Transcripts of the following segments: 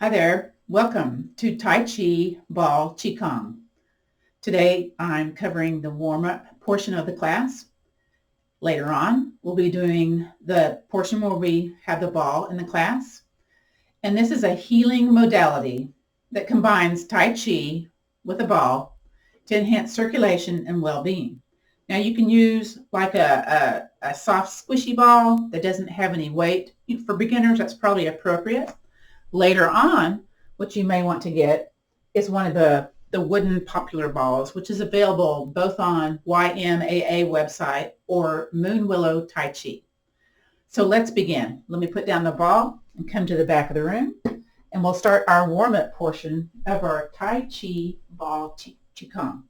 Hi there. Welcome to Tai Chi Ball Qigong. Today I'm covering the warm-up portion of the class. Later on, we'll be doing the portion where we have the ball in the class. And this is a healing modality that combines Tai Chi with a ball to enhance circulation and well-being. Now you can use like a soft squishy ball that doesn't have any weight. For beginners, that's probably appropriate. Later on, what you may want to get is one of the wooden popular balls, which is available both on YMAA website or Moon Willow Tai Chi. So let's begin. Let me put down the ball and come to the back of the room, and we'll start our warm-up portion of our Tai Chi Ball Qigong.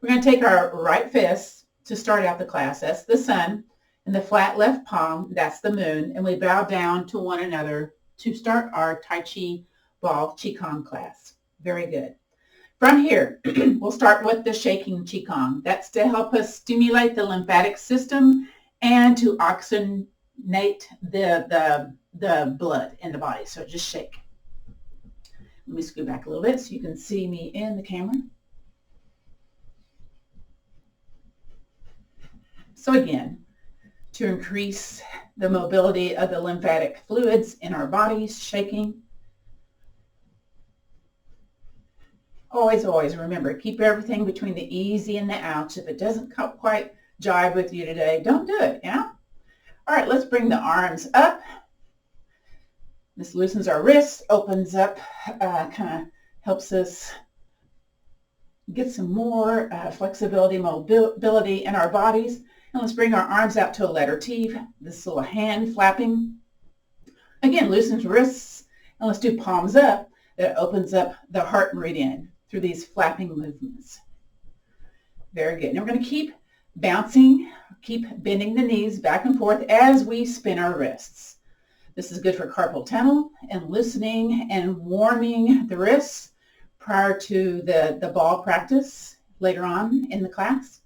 We're going to take our right fist to start out the class. That's the sun, and the flat left palm, that's the moon, and we bow down to one another to start our Tai Chi Ball Qigong class. Very good. From here, we'll start with the shaking Qigong. That's to help us stimulate the lymphatic system and to oxygenate the blood in the body. So just shake. Let me scoot back a little bit so you can see me in the camera. So again, to increase the mobility of the lymphatic fluids in our bodies, shaking. Always remember, keep everything between the easy and the ouch. If it doesn't quite jive with you today, don't do it, yeah? All right, let's bring the arms up. This loosens our wrists, opens up, kind of helps us get some more flexibility, mobility in our bodies. And let's bring our arms out to a letter T, this little hand flapping. Again, loosens wrists, and let's do palms up. That opens up the heart meridian through these flapping movements. Very good. Now we're going to keep bouncing, keep bending the knees back and forth as we spin our wrists. This is good for carpal tunnel and loosening and warming the wrists prior to the ball practice later on in the class.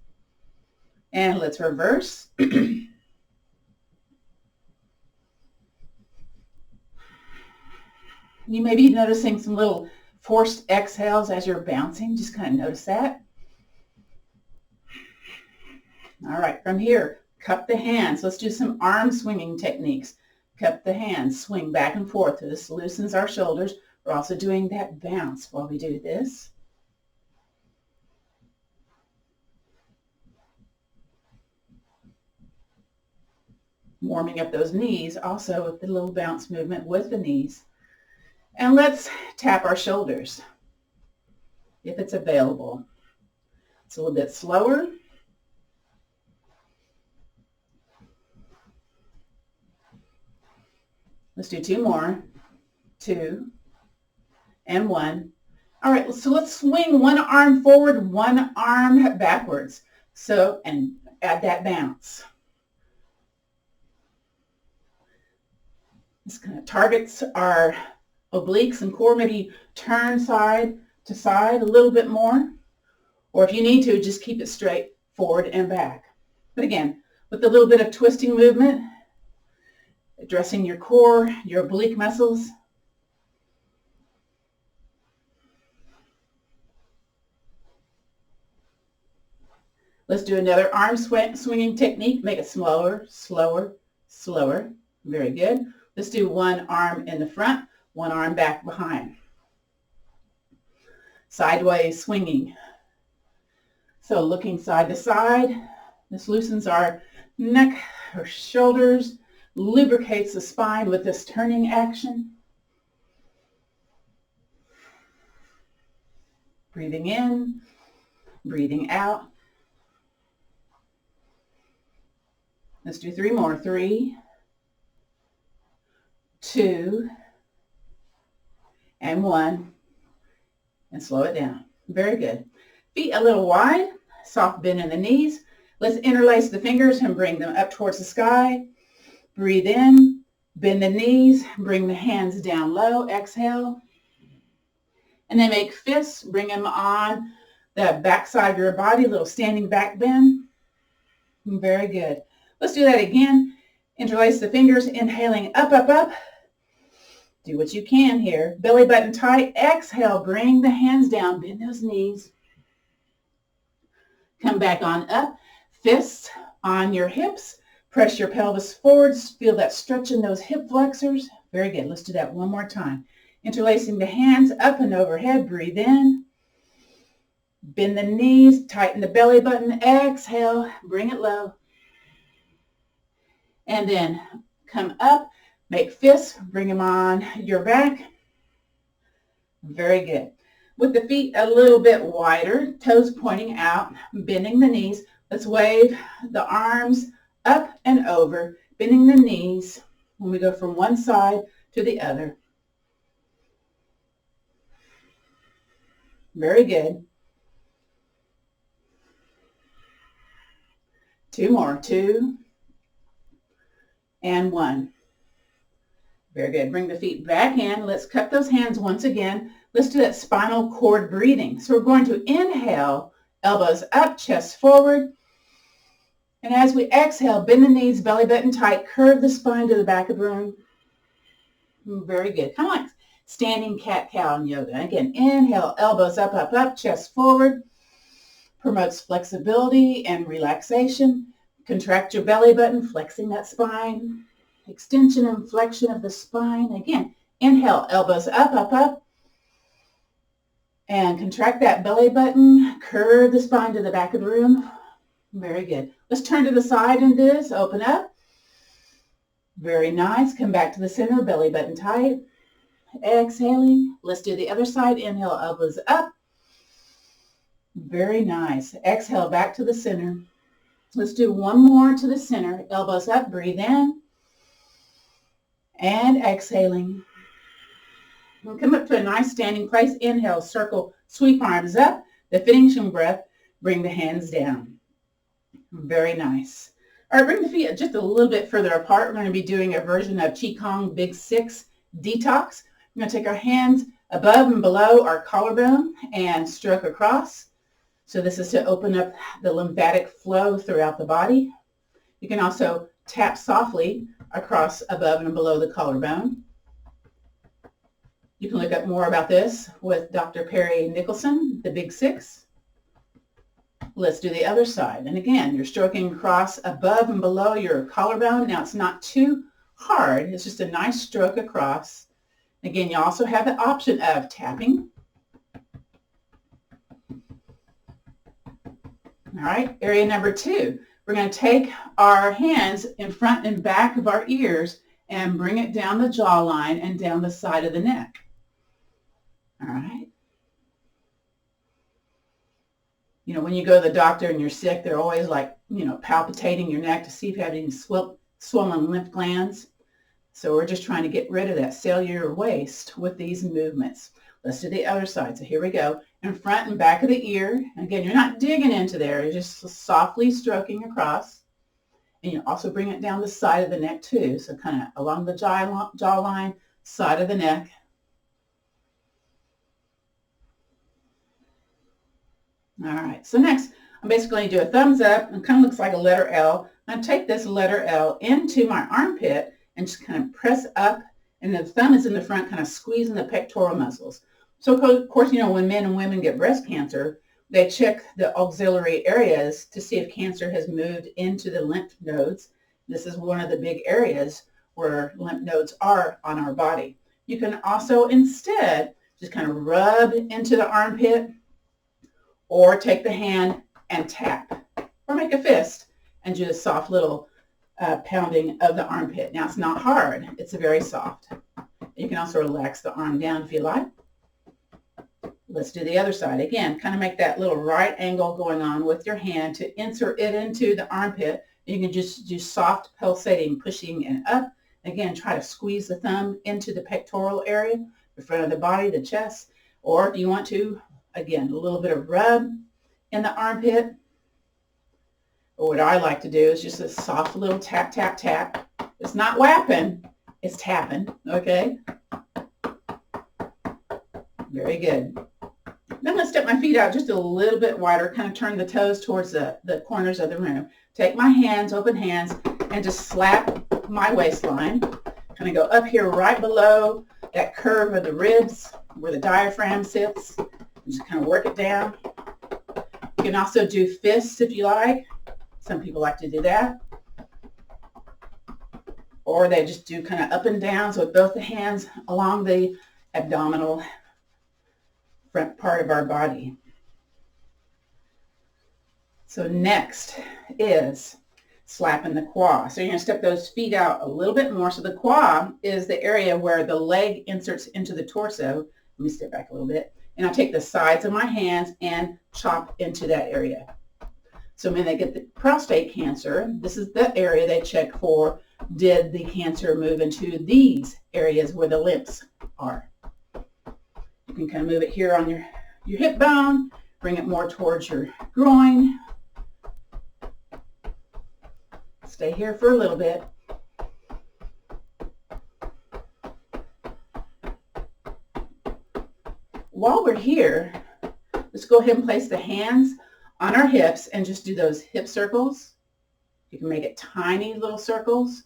And let's reverse. You may be noticing some little forced exhales as you're bouncing. Just kind of notice that. All right, from here, cup the hands. Let's do some arm swinging techniques. Cup the hands, swing back and forth. This loosens our shoulders. We're also doing that bounce while we do this. Warming up those knees also with the little bounce movement with the knees. And let's tap our shoulders if it's available. It's a little bit slower. Let's do two more. 2 and 1. All right, so let's swing one arm forward, one arm backwards. So, and add that bounce. This kind of targets our obliques and core. Maybe turn side to side a little bit more. Or if you need to, just keep it straight forward and back. But again, with a little bit of twisting movement, addressing your core, your oblique muscles. Let's do another arm swinging technique. Make it slower, slower, slower. Very good. Let's do one arm in the front, one arm back behind. Sideways swinging. So looking side to side. This loosens our neck, our shoulders, lubricates the spine with this turning action. Breathing in, breathing out. Let's do 3 more. 3, 2, and 1. And slow it down. Very good. Feet a little wide, soft bend in the knees. Let's interlace the fingers and bring them up towards the sky. Breathe in, bend the knees, bring the hands down low, exhale. And then make fists, bring them on the back side of your body, little standing back bend. Very good. Let's do that again. Interlace the fingers, inhaling up, up, up. Do what you can here. Belly button tight. Exhale, bring the hands down. Bend those knees. Come back on up. Fists on your hips. Press your pelvis forwards. Feel that stretch in those hip flexors. Very good. Let's do that one more time. Interlacing the hands up and overhead. Breathe in. Bend the knees. Tighten the belly button. Exhale. Bring it low. And then come up. Make fists. Bring them on your back. Very good. With the feet a little bit wider, toes pointing out, bending the knees. Let's wave the arms up and over, bending the knees when we go from one side to the other. Very good. 2 more. 2 and 1. Very good. Bring the feet back in. Let's cup those hands once again. Let's do that spinal cord breathing. So we're going to inhale, elbows up, chest forward. And as we exhale, bend the knees, belly button tight, curve the spine to the back of the room. Very good. Kind of like standing cat-cow in yoga. Again, inhale, elbows up, up, up, chest forward. Promotes flexibility and relaxation. Contract your belly button, flexing that spine. Extension and flexion of the spine. Again, inhale, elbows up, up, up. And contract that belly button. Curve the spine to the back of the room. Very good. Let's turn to the side in this. Open up. Very nice. Come back to the center. Belly button tight. Exhaling. Let's do the other side. Inhale, elbows up. Very nice. Exhale, back to the center. Let's do one more to the center. Elbows up. Breathe in. And exhaling. We'll come up to a nice standing place. Inhale, circle, sweep arms up. The finishing breath, bring the hands down. Very nice. All right, bring the feet just a little bit further apart. We're going to be doing a version of Qigong Big 6 Detox. We're going to take our hands above and below our collarbone and stroke across. So this is to open up the lymphatic flow throughout the body. You can also tap softly across above and below the collarbone. You can look up more about this with Dr. Perry Nicholson, the Big 6. Let's do the other side. And again, you're stroking across above and below your collarbone. Now it's not too hard. It's just a nice stroke across. Again, you also have the option of tapping. All right, area number 2. We're going to take our hands in front and back of our ears and bring it down the jawline and down the side of the neck. All right. You know, when you go to the doctor and you're sick, they're always like, you know, palpitating your neck to see if you have any swollen lymph glands. So we're just trying to get rid of that cellular waste with these movements. Let's do the other side. So here we go. In front and back of the ear. Again, you're not digging into there. You're just softly stroking across. And you also bring it down the side of the neck too. So kind of along the jawline, side of the neck. All right, so next, I'm basically going to do a thumbs up. It kind of looks like a letter L. I'm going to take this letter L into my armpit and just kind of press up. And the thumb is in the front, kind of squeezing the pectoral muscles. So, of course, you know, when men and women get breast cancer, they check the auxiliary areas to see if cancer has moved into the lymph nodes. This is one of the big areas where lymph nodes are on our body. You can also instead just kind of rub into the armpit, or take the hand and tap, or make a fist and do a soft little pounding of the armpit. Now, it's not hard. It's very soft. You can also relax the arm down if you like. Let's do the other side. Again, kind of make that little right angle going on with your hand to insert it into the armpit. You can just do soft pulsating, pushing and up. Again, try to squeeze the thumb into the pectoral area, the front of the body, the chest, or if you want to, again, a little bit of rub in the armpit. Or what I like to do is just a soft little tap, tap, tap. It's not whapping, it's tapping, okay? Very good. Then let's step my feet out just a little bit wider, kind of turn the toes towards the corners of the room. Take my hands, open hands, and just slap my waistline. Kind of go up here right below that curve of the ribs where the diaphragm sits. Just kind of work it down. You can also do fists if you like. Some people like to do that. Or they just do kind of up and down, so with both the hands along the abdominal front part of our body. So next is slapping the quad. So you're going to step those feet out a little bit more. So the quad is the area where the leg inserts into the torso. Let me step back a little bit. And I'll take the sides of my hands and chop into that area. So when they get the prostate cancer, this is the area they check for. Did the cancer move into these areas where the lymphs are? You can kind of move it here on your hip bone, bring it more towards your groin. Stay here for a little bit. While we're here, let's go ahead and place the hands on our hips and just do those hip circles. You can make it tiny little circles.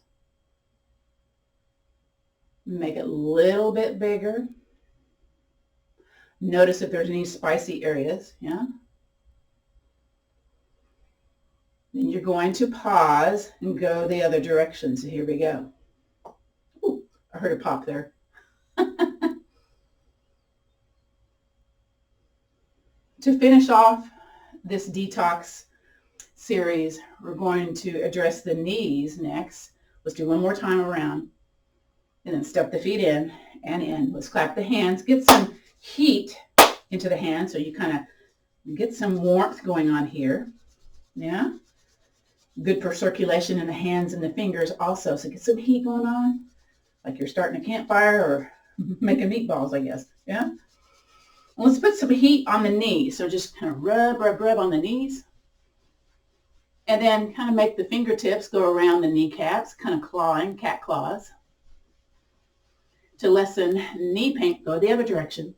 Make it a little bit bigger. Notice if there's any spicy areas, yeah? Then you're going to pause and go the other direction. So here we go. Ooh, I heard a pop there. To finish off this detox series, we're going to address the knees next. Let's do one more time around. And then step the feet in and in. Let's clap the hands. Get some heat into the hands so you kind of get some warmth going on here. Yeah? Good for circulation in the hands and the fingers also. So get some heat going on, like you're starting a campfire or making meatballs, I guess. Yeah? And let's put some heat on the knees. So just kind of rub on the knees. And then kind of make the fingertips go around the kneecaps, kind of clawing, cat claws. To lessen knee pain, go the other direction.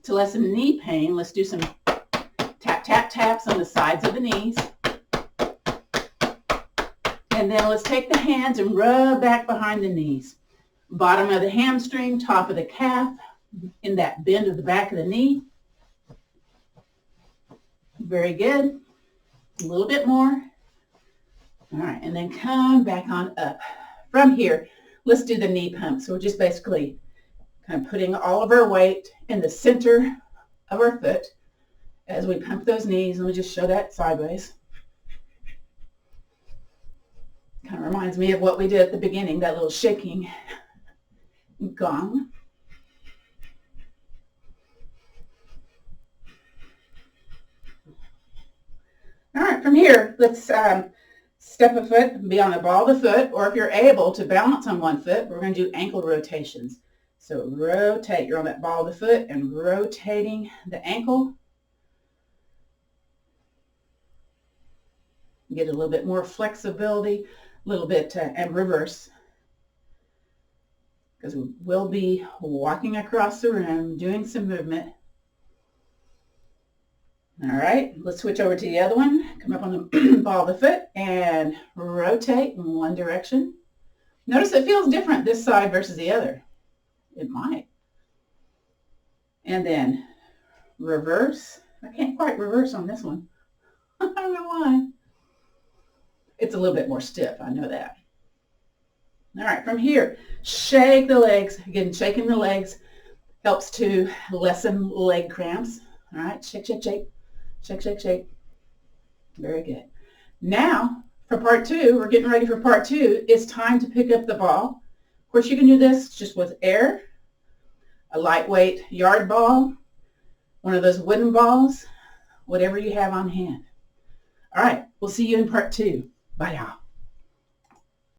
To lessen knee pain, let's do some taps on the sides of the knees. And then let's take the hands and rub back behind the knees. Bottom of the hamstring, top of the calf, in that bend of the back of the knee. Very good. A little bit more. All right, and then come back on up. From here, let's do the knee pump. So we're just basically kind of putting all of our weight in the center of our foot as we pump those knees. Let me just show that sideways. Kind of reminds me of what we did at the beginning, that little shaking gong. All right, from here, let's step a foot and be on the ball of the foot, or if you're able to balance on one foot, we're going to do ankle rotations. So rotate, you're on that ball of the foot and rotating the ankle. Get a little bit more flexibility, a little bit, and reverse. Because we will be walking across the room, doing some movement. All right, let's switch over to the other one. Come up on the ball of the foot and rotate in one direction. Notice it feels different this side versus the other. It might. And then reverse. I can't quite reverse on this one. I don't know why. It's a little bit more stiff, I know that. All right, from here, shake the legs. Again, shaking the legs helps to lessen leg cramps. All right, shake, shake, shake. Shake, shake, shake. Very good. Now, for part two, we're getting ready for part two. It's time to pick up the ball. Of course, you can do this just with air, a lightweight yard ball, one of those wooden balls, whatever you have on hand. All right, we'll see you in part two. Bye, y'all.